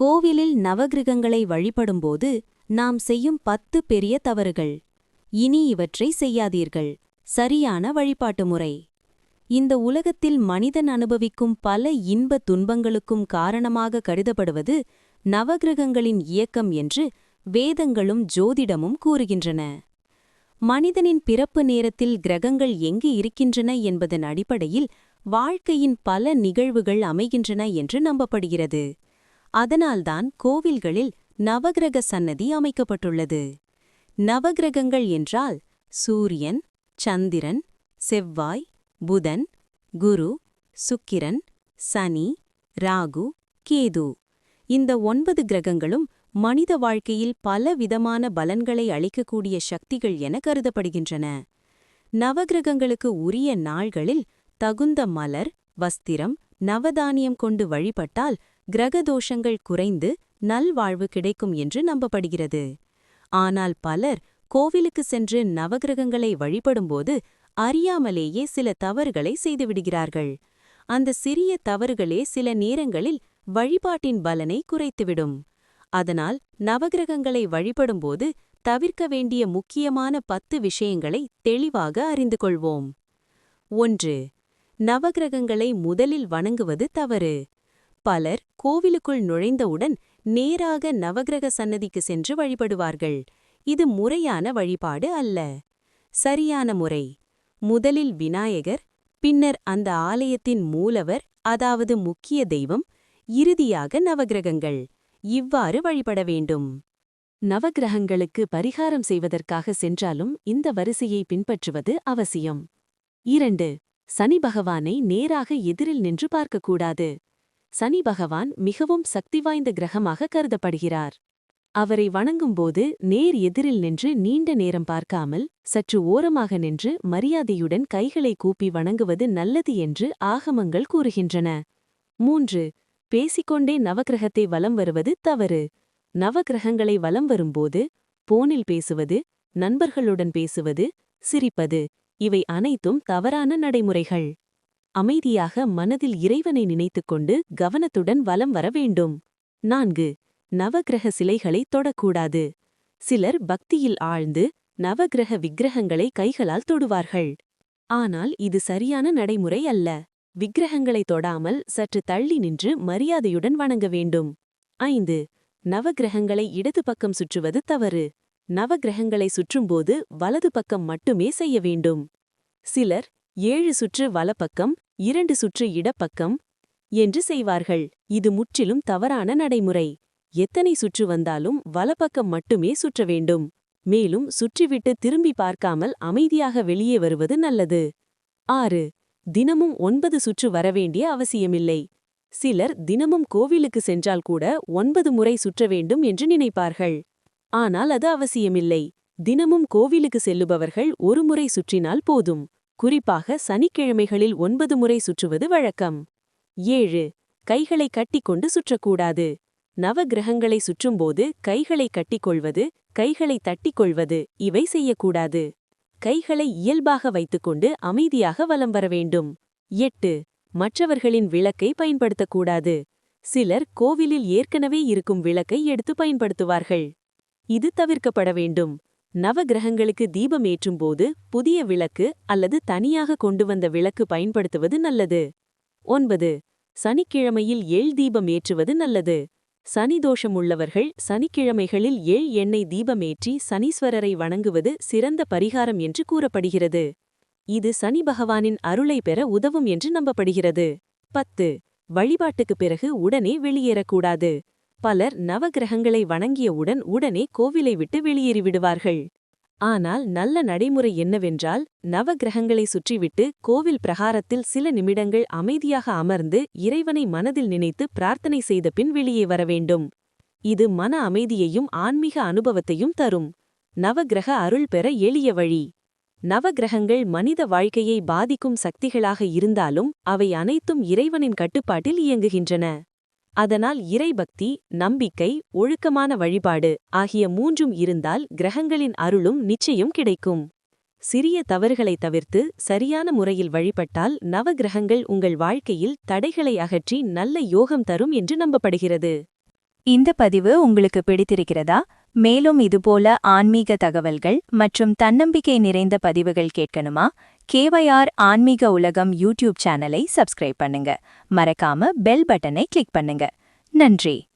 கோவிலில் நவகிரகங்களை வழிபடும்போது நாம் செய்யும் 10 பெரிய தவறுகள். இனி இவற்றை செய்யாதீர்கள். சரியான வழிபாட்டு முறை. இந்த உலகத்தில் மனிதன் அனுபவிக்கும் பல இன்ப துன்பங்களுக்கும் காரணமாக கருதப்படுவது நவகிரகங்களின் இயக்கம் என்று வேதங்களும் ஜோதிடமும் கூறுகின்றன. மனிதனின் பிறப்பு நேரத்தில் கிரகங்கள் எங்கு இருக்கின்றன என்பதன் அடிப்படையில் வாழ்க்கையின் பல நிகழ்வுகள் அமைகின்றன என்று நம்பப்படுகிறது. அதனால்தான் கோவில்களில் நவகிரக சன்னதி அமைக்கப்பட்டுள்ளது. நவகிரகங்கள் என்றால் சூரியன், சந்திரன், செவ்வாய், புதன், குரு, சுக்கிரன், சனி, ராகு, கேது. இந்த 9 கிரகங்களும் மனித வாழ்க்கையில் பல விதமான பலன்களை அளிக்கக்கூடிய சக்திகள் என கருதப்படுகின்றன. நவகிரகங்களுக்கு உரிய நாள்களில் தகுந்த மலர், வஸ்திரம், நவதானியம் கொண்டு வழிபட்டால் கிரகதோஷங்கள் குறைந்து நல்வாழ்வு கிடைக்கும் என்று நம்பப்படுகிறது. ஆனால் பலர் கோவிலுக்கு சென்று நவகிரகங்களை வழிபடும்போது அறியாமலேயே சில தவறுகளை செய்துவிடுகிறார்கள். அந்த சிறிய தவறுகளே சில நேரங்களில் வழிபாட்டின் பலனை குறைத்துவிடும். அதனால் நவகிரகங்களை வழிபடும்போது தவிர்க்க வேண்டிய முக்கியமான 10 விஷயங்களை தெளிவாக அறிந்து கொள்வோம். 1. நவகிரகங்களை முதலில் வணங்குவது தவறு. பலர் கோவிலுக்குள் நுழைந்தவுடன் நேராக நவகிரக சன்னதிக்கு சென்று வழிபடுவார்கள். இது முறையான வழிபாடு அல்ல. சரியான முறை: முதலில் விநாயகர், பின்னர் அந்த ஆலயத்தின் மூலவர் அதாவது முக்கிய தெய்வம், இறுதியாக நவகிரகங்கள். இவ்வாறு வழிபட வேண்டும். நவகிரகங்களுக்கு பரிகாரம் செய்வதற்காக சென்றாலும் இந்த வரிசையை பின்பற்றுவது அவசியம். 2. சனி பகவானை நேராக எதிரில் நின்று பார்க்கக்கூடாது. சனி பகவான் மிகவும் சக்திவாய்ந்த கிரகமாக கருதப்படுகிறார். அவரை வணங்கும்போது நேர் எதிரில் நின்று நீண்ட நேரம் பார்க்காமல் சற்று ஓரமாக நின்று மரியாதையுடன் கைகளை கூப்பி வணங்குவது நல்லது என்று ஆகமங்கள் கூறுகின்றன. 3. பேசிக்கொண்டே நவகிரகத்தை வலம் வருவது தவறு. நவகிரகங்களை வலம் வரும்போது போனில் பேசுவது, நண்பர்களுடன் பேசுவது, சிரிப்பது இவை அனைத்தும் தவறான நடைமுறைகள். அமைதியாக மனதில் இறைவனை நினைத்துக்கொண்டு கவனத்துடன் வலம் வர வேண்டும். 4. நவகிரக சிலைகளை தொடக்கூடாது. சிலர் பக்தியில் ஆழ்ந்து நவகிரக விக்கிரகங்களை கைகளால் தொடுவார்கள். ஆனால் இது சரியான நடைமுறை அல்ல. விக்கிரகங்களை தொடாமல் சற்று தள்ளி நின்று மரியாதையுடன் வணங்க வேண்டும். 5. நவகிரகங்களை இடது பக்கம் சுற்றுவது தவறு. நவகிரகங்களை சுற்றும்போது வலது பக்கம் மட்டுமே செய்ய வேண்டும். சிலர் 7 சுற்று வலப்பக்கம், 2 சுற்று இடப்பக்கம் என்று செய்வார்கள். இது முற்றிலும் தவறான நடைமுறை. எத்தனை சுற்று வந்தாலும் வலப்பக்கம் மட்டுமே சுற்ற வேண்டும். மேலும் சுற்றிவிட்டு திரும்பி பார்க்காமல் அமைதியாக வெளியே வருவது நல்லது. 6. தினமும் 9 சுற்று வரவேண்டிய அவசியமில்லை. சிலர் தினமும் கோவிலுக்கு சென்றால் கூட 9 முறை சுற்ற வேண்டும் என்று நினைப்பார்கள். ஆனால் அது அவசியமில்லை. தினமும் கோவிலுக்கு செல்லுபவர்கள் ஒரு முறை சுற்றினால் போதும். குறிப்பாக சனிக்கிழமைகளில் 9 முறை சுற்றுவது வழக்கம். 7. கைகளை கட்டிக்கொண்டு சுற்றக்கூடாது. நவகிரகங்களை சுற்றும்போது கைகளை கட்டிக்கொள்வது, கைகளை தட்டிக்கொள்வது இவை செய்யக்கூடாது. கைகளை இயல்பாக வைத்துக்கொண்டு அமைதியாக வலம் வர வேண்டும். 8. மற்றவர்களின் விளக்கை பயன்படுத்தக்கூடாது. சிலர் கோவிலில் ஏற்கனவே இருக்கும் விளக்கை எடுத்து பயன்படுத்துவார்கள். இது தவிர்க்கப்பட வேண்டும். நவகிரகங்களுக்கு தீபம் ஏற்றும்போது புதிய விளக்கு அல்லது தனியாக கொண்டு வந்த விளக்கு பயன்படுத்துவது நல்லது. 9. சனிக்கிழமையில் எள் தீபம் ஏற்றுவது நல்லது. சனி தோஷம் உள்ளவர்கள் சனிக்கிழமைகளில் எள் எண்ணெய் தீபமேற்றி சனீஸ்வரரை வணங்குவது சிறந்த பரிகாரம் என்று கூறப்படுகிறது. இது சனி பகவானின் அருளை பெற உதவும் என்று நம்பப்படுகிறது. 10. வழிபாட்டுக்குப் பிறகு உடனே வெளியேறக்கூடாது. பலர் நவகிரகங்களை வணங்கியவுடன் உடனே கோவிலை விட்டு வெளியேறிவிடுவார்கள். ஆனால் நல்ல நடைமுறை என்னவென்றால் நவகிரகங்களை சுற்றிவிட்டு கோவில் பிரகாரத்தில் சில நிமிடங்கள் அமைதியாக அமர்ந்து இறைவனை மனதில் நினைத்து பிரார்த்தனை செய்த பின் வெளியே வர வேண்டும். இது மன அமைதியையும் ஆன்மீக அனுபவத்தையும் தரும். நவகிரக அருள் பெற எளிய வழி. நவகிரகங்கள் மனித வாழ்க்கையை பாதிக்கும் சக்திகளாக இருந்தாலும் அவை அனைத்தும் இறைவனின் கட்டுப்பாட்டில் இயங்குகின்றன. அதனால் இறைபக்தி, நம்பிக்கை, ஒழுக்கமான வழிபாடு ஆகிய 3ம் இருந்தால் கிரகங்களின் அருளும் நிச்சயம் கிடைக்கும். சிறிய தவறுகளை தவிர்த்து சரியான முறையில் வழிபட்டால் நவகிரகங்கள் உங்கள் வாழ்க்கையில் தடைகளை அகற்றி நல்ல யோகம் தரும் என்று நம்பப்படுகிறது. இந்த பதிவு உங்களுக்கு பிடித்திருக்கிறதா? மேலும் இதுபோல ஆன்மீக தகவல்கள் மற்றும் தன்னம்பிக்கை நிறைந்த பதிவுகள் கேட்கணுமா? KYR ஆன்மீக உலகம் யூடியூப் சேனலை சப்ஸ்கிரைப் பண்ணுங்க. மறக்காம பெல் பட்டனை கிளிக் பண்ணுங்க. நன்றி.